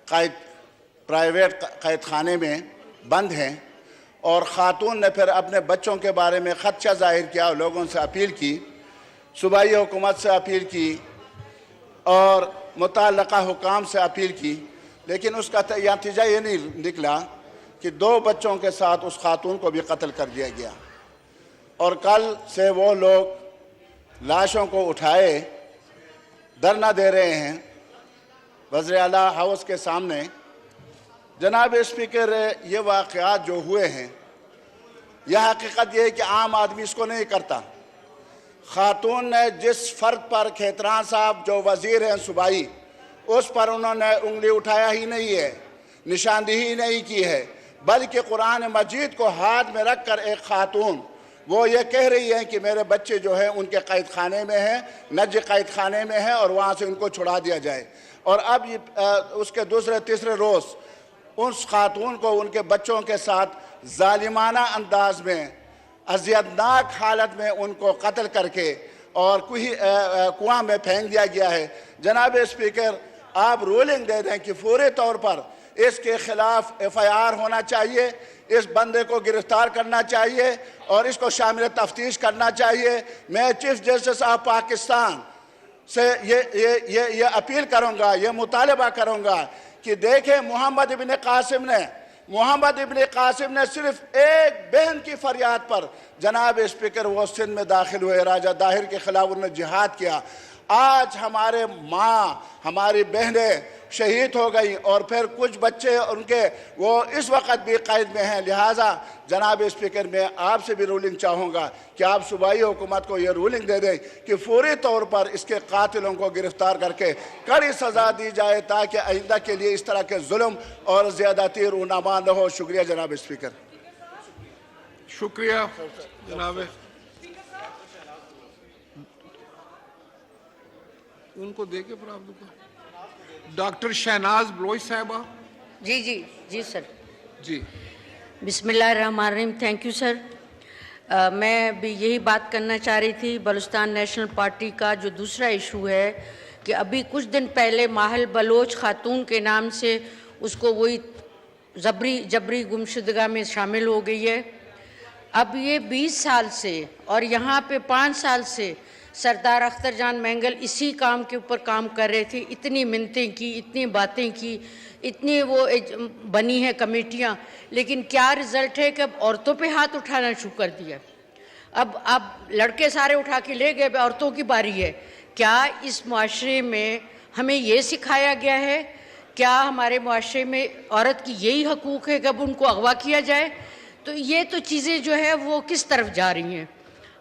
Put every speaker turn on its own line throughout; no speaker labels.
कैद प्राइवेट कैद खाने में बंद हैं, और ख़ातून ने फिर अपने बच्चों के बारे में ख़दशा ज़ाहिर किया, लोगों से अपील की, सूबाई हुकूमत से अपील की और मुतल्लक़ा हुकाम से अपील की, लेकिन उसका नतीजा ये नहीं निकला कि 2 बच्चों के साथ उस खातून को भी कत्ल कर दिया गया। और कल से वो लोग लाशों को उठाए धरना दे रहे हैं वज़ीर आला हाउस के सामने। जनाब स्पीकर, ये वाक़यात जो हुए हैं, यह हकीकत ये है कि आम आदमी इसको नहीं करता। खातून ने जिस फ़र्द पर, खेतरान साहब जो वज़ीर हैं सूबाई, उस पर उन्होंने उंगली उठाया ही नहीं है, निशानदेही नहीं की है, बल्कि कुरान मजीद को हाथ में रख कर एक खातून वो ये कह रही है कि मेरे बच्चे जो हैं उनके कैद खाने में हैं, नज कैद खाने में हैं, और वहाँ से उनको छुड़ा दिया जाए। और अब उसके दूसरे तीसरे रोज़ उस खातून को उनके बच्चों के साथ जालिमाना अंदाज में, अज़ियतनाक हालत में उनको कत्ल करके और कुआं में फेंक दिया गया है। जनाब स्पीकर, आप रूलिंग दे दें कि फौरी तौर पर इसके खिलाफ FIR होना चाहिए, इस बंदे को गिरफ्तार करना चाहिए और इसको शामिल तफ्तीश करना चाहिए। मैं चीफ जस्टिस ऑफ पाकिस्तान से ये अपील करूँगा, ये मुतालबा करूँगा कि देखें, मोहम्मद इब्न कासिम ने सिर्फ एक बहन की फरियाद पर, जनाब स्पीकर, वो सिंध में दाखिल हुए, राजा दाहिर के खिलाफ उन्होंने जिहाद किया। आज हमारे माँ, हमारी बहनें शहीद हो गई और फिर कुछ बच्चे उनके वो इस वक्त भी कैद में हैं। लिहाजा जनाब स्पीकर, मैं आपसे भी रूलिंग चाहूँगा कि आप सूबाई हुकूमत को ये रूलिंग दे दें कि फौरी तौर पर इसके कातिलों को गिरफ्तार करके कड़ी सज़ा दी जाए, ताकि आइंदा के लिए इस तरह के जुल्म और ज़्यादती रूनामा न हो। शुक्रिया जनाब स्पीकर।
शुक्रिया जनाब। उनको देके फिर आप डॉक्टर शहनाज बलोच साहबा।
जी जी जी सर।
जी
बिस्मिल्लाहिर्रहमानिर्रहीम। Thank you sir. मैं भी यही बात करना चाह रही थी। बलूचिस्तान नेशनल पार्टी का जो दूसरा इशू है कि अभी कुछ दिन पहले माहल बलोच खातून के नाम से उसको वही जबरी गुमशुदगा में शामिल हो गई है। अब ये 20 साल से और यहाँ पे 5 साल से सरदार अख्तर जान मैंगल इसी काम के ऊपर काम कर रहे थे। इतनी मिन्नतें की, इतनी बातें की, इतनी वो बनी है कमेटियाँ, लेकिन क्या रिज़ल्ट है कि अब औरतों पे हाथ उठाना शुरू कर दिया। अब लड़के सारे उठा के ले गए, औरतों की बारी है। क्या इस मुआशरे में हमें ये सिखाया गया है? क्या हमारे मुआशरे में औरत की यही हकूक़ है कि अब उनको अगवा किया जाए? तो ये तो चीज़ें जो है वो किस तरफ जा रही हैं।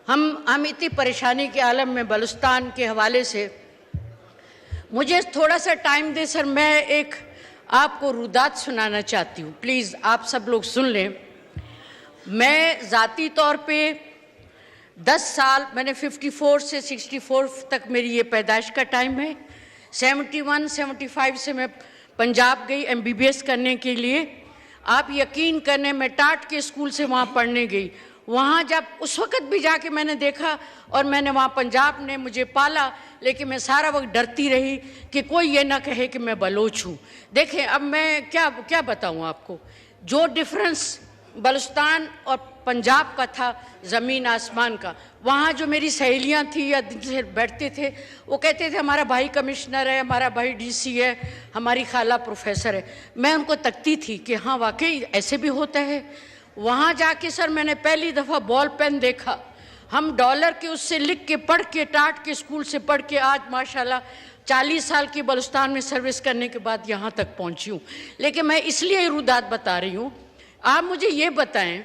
हम इतनी परेशानी के आलम में बलूचिस्तान के हवाले से, मुझे थोड़ा सा टाइम दे सर, मैं एक आपको रुदात सुनाना चाहती हूँ, प्लीज़ आप सब लोग सुन लें। मैं ज़ाती तौर पे 10 साल, मैंने 54 से 64 तक मेरी ये पैदाइश का टाइम है। 71-75 से मैं पंजाब गई MBBS करने के लिए। आप यकीन करने, मैं टाट के स्कूल से वहाँ पढ़ने गई। वहाँ जब उस वक़्त भी जाके मैंने देखा और मैंने वहाँ, पंजाब ने मुझे पाला, लेकिन मैं सारा वक्त डरती रही कि कोई ये ना कहे कि मैं बलोच हूँ। देखें, अब मैं क्या बताऊँ आपको, जो डिफरेंस बलूचिस्तान और पंजाब का था, ज़मीन आसमान का। वहाँ जो मेरी सहेलियाँ थी या जिनसे बैठते थे, वो कहते थे हमारा भाई कमिश्नर है, हमारा भाई DC है, हमारी खाला प्रोफेसर है। मैं उनको तकती थी कि हाँ वाकई ऐसे भी होता है। वहाँ जाके सर मैंने पहली दफ़ा बॉल पेन देखा। हम डॉलर के उससे लिख के पढ़ के, टाट के स्कूल से पढ़ के आज माशाल्लाह 40 साल की बलूचिस्तान में सर्विस करने के बाद यहाँ तक पहुँची हूँ। लेकिन मैं इसलिए रुदात बता रही हूँ, आप मुझे ये बताएं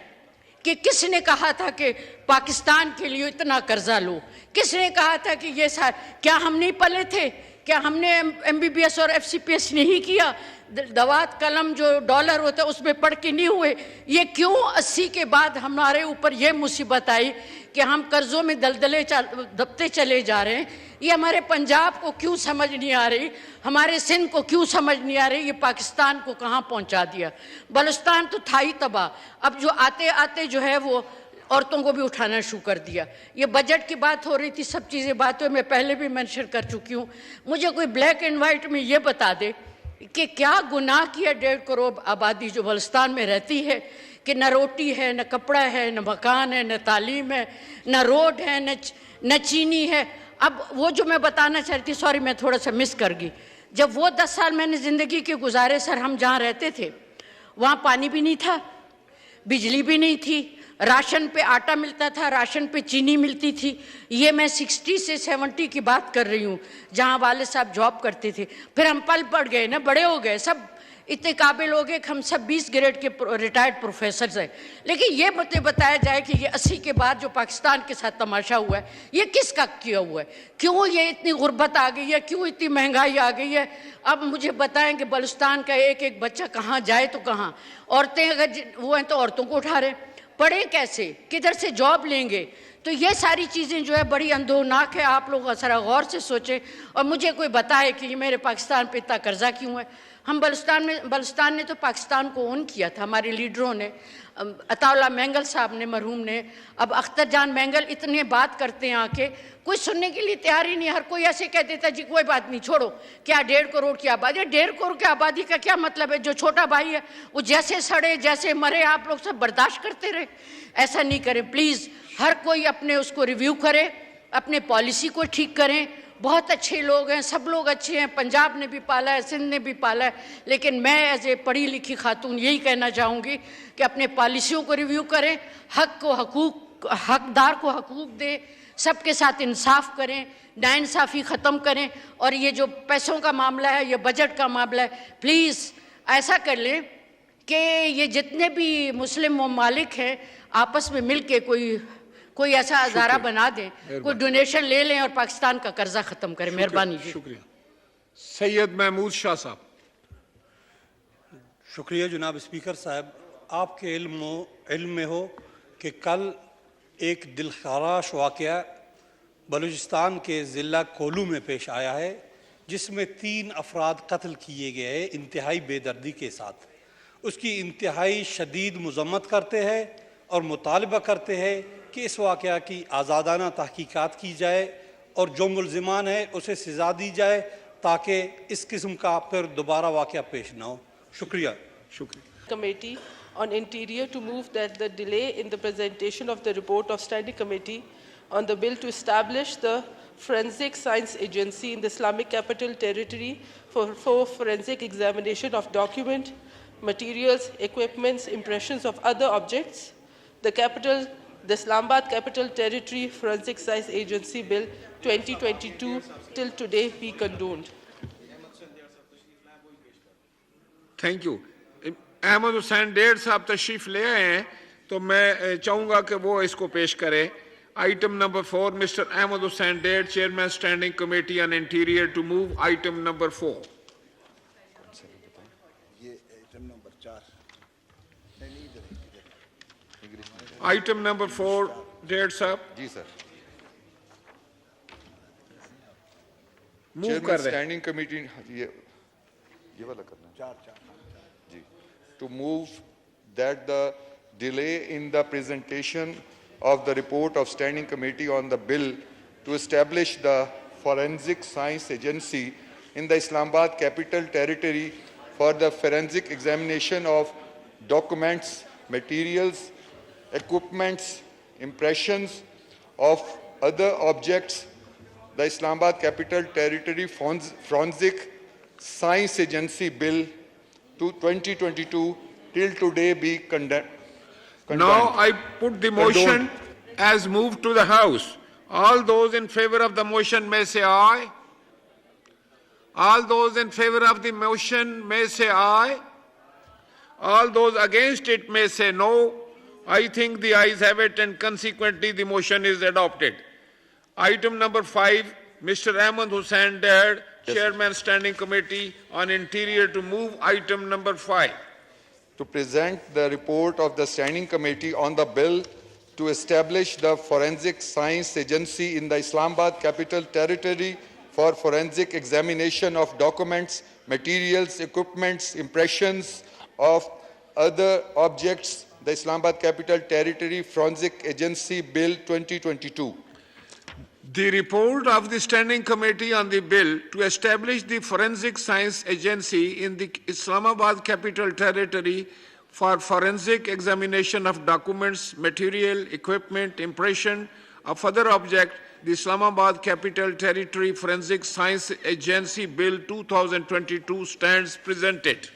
कि किसने कहा था कि पाकिस्तान के लिए इतना कर्जा लो? किसने कहा था कि ये क्या हम नहीं पले थे? क्या हमने MBBS और FCPS नहीं किया? दवात कलम जो डॉलर होता है उसमें पढ़ के नहीं हुए? ये क्यों 80 के बाद हमारे ऊपर ये मुसीबत आई कि हम कर्ज़ों में दबते चले जा रहे हैं? ये हमारे पंजाब को क्यों समझ नहीं आ रही? हमारे सिंध को क्यों समझ नहीं आ रही? ये पाकिस्तान को कहाँ पहुँचा दिया? बलूचिस्तान तो था ही तबाह। अब जो आते आते जो है वो औरतों को भी उठाना शुरू कर दिया। ये बजट की बात हो रही थी, सब चीज़ें बात हुई, मैं पहले भी मेंशन कर चुकी हूँ। मुझे कोई ब्लैक एंड वाइट में ये बता दे, कि क्या गुनाह किया 1.5 करोड़ आबादी जो बलुस्तान में रहती है कि न रोटी है, न कपड़ा है, न मकान है, न तालीम है, न रोड है, न चीनी है। अब वो जो मैं बताना चाहती थी, सॉरी मैं थोड़ा सा मिस कर गई, जब वो 10 साल मैंने ज़िंदगी के गुजारे सर, हम जहाँ रहते थे वहाँ पानी भी नहीं था, बिजली भी नहीं थी, राशन पे आटा मिलता था, राशन पे चीनी मिलती थी। ये मैं 60 से 70 की बात कर रही हूँ, जहाँ वाले साहब जॉब करते थे। फिर हम पल पड़ गए ना, बड़े हो गए, सब इतने काबिल हो गए कि हम सब 20 ग्रेड के रिटायर्ड प्रोफेसर हैं। लेकिन ये मुझे बताया जाए कि ये 80 के बाद जो पाकिस्तान के साथ तमाशा हुआ है, ये किसका किया हुआ है? क्यों ये इतनी गुर्बत आ गई है? क्यों इतनी महंगाई आ गई है? अब मुझे बताएं कि बलुस्तान का एक एक बच्चा कहाँ जाए तो कहाँ? औरतें अगर वो हैं तो औरतों को उठा रहे, पढ़े कैसे, किधर से जॉब लेंगे? तो ये सारी चीज़ें जो है बड़ी अंधोनाक है। आप लोग ज़रा गौर से सोचें और मुझे कोई बताए कि ये मेरे पाकिस्तान पे इतना कर्जा क्यों है। हम बलुस्तान ने तो पाकिस्तान को ओन किया था, हमारे लीडरों ने, अताउल्लाह मैंगल साहब ने, मरहूम ने। अब अख्तर जान मैंगल इतने बात करते हैं आके, कोई सुनने के लिए तैयार ही नहीं। हर कोई ऐसे कह देता जी कोई बात नहीं, छोड़ो, क्या 1.5 करोड़ की आबादी? 1.5 करोड़ की आबादी का क्या मतलब है? जो छोटा भाई है वो जैसे सड़े जैसे मरे, आप लोग सब बर्दाश्त करते रहे? ऐसा नहीं करें प्लीज़। हर कोई अपने उसको रिव्यू करे, अपने पॉलिसी को ठीक करें। बहुत अच्छे लोग हैं, सब लोग अच्छे हैं, पंजाब ने भी पाला है, सिंध ने भी पाला है, लेकिन मैं एज ए पढ़ी लिखी खातून यही कहना चाहूँगी कि अपने पॉलिसियों को रिव्यू करें, हक को हकूक, हकदार को हकूक दें, सबके साथ इंसाफ करें, नाइंसाफ़ी ख़त्म करें। और ये जो पैसों का मामला है, ये बजट का मामला है, प्लीज़ ऐसा कर लें कि ये जितने भी मुस्लिम ममालिक हैं आपस में मिल के कोई ऐसा अदारा बना दें, कोई डोनेशन ले लें और पाकिस्तान का कर्जा ख़त्म करें। मेहरबानी।
शुक्रिया। सैयद महमूद शाह साहब।
शुक्रिया जनाब स्पीकर साहब। आपके इल्म में हो कि कल एक दिलखराश वाक़या बलूचिस्तान के ज़िला कोलू में पेश आया है, जिसमें 3 अफराद कत्ल किए गए इंतहाई बेदर्दी के साथ। उसकी इंतहाई शदीद मज़म्मत करते हैं और मुतालबा करते हैं कि इस वाक़या की आज़ादाना तहकीकात की जाए और जो मुल्ज़िमान है उसे सज़ा दी जाए, ताकि इस किस्म का फिर दोबारा वाक़या पेश ना हो। शुक्रिया।
Committee on Interior to move that the delay in the presentation of the report of Standing Committee on the bill to establish the Forensic Science Agency in the Islamic Capital Territory for forensic examination of document, materials, equipments, impressions of other objects, the Islamabad Capital Territory Forensic Science Agency Bill 2022 till today be condoned.
Thank you. Ahmed Hussain डेढ़ साहब तशरीफ ले आए हैं, तो मैं चाहूँगा कि वो इसको पेश करें। Item number 4, mister Ahmed Hussain डेढ़, chairman standing committee on interior, to move item number 4। Item number 4 डेढ़ साहब।
जी सर।
मूव कर रहे हैं।
स्टैंडिंग कमेटी ये वाला करना है। जी। To move that the delay in the presentation of the report of Standing Committee on the bill to establish the Forensic Science Agency in the Islamabad Capital Territory for the forensic examination of documents, materials, equipments, impressions of other objects, the Islamabad Capital Territory Forensic Science Agency Bill to 2022 till today be condemned.
Now I put the motion as moved to the House. All those in favor of the motion may say aye. All those in favor of the motion may say aye. All those against it may say no. I think the ayes have it, and consequently the motion is adopted. Item number 5, Mr. Ahmad Hussain Dad, Chairman Standing Committee on Interior, to move item number 5.
To present the report of the Standing Committee on the bill to establish the Forensic Science Agency in the Islamabad Capital Territory for forensic examination of documents, materials, equipments, impressions of other objects, the Islamabad Capital Territory Forensic Agency Bill 2022.
The report of the Standing Committee on the bill to establish the Forensic Science Agency in the Islamabad Capital Territory for forensic examination of documents, material, equipment, impression of other objects, the Islamabad Capital Territory Forensic Science Agency Bill 2022 stands presented.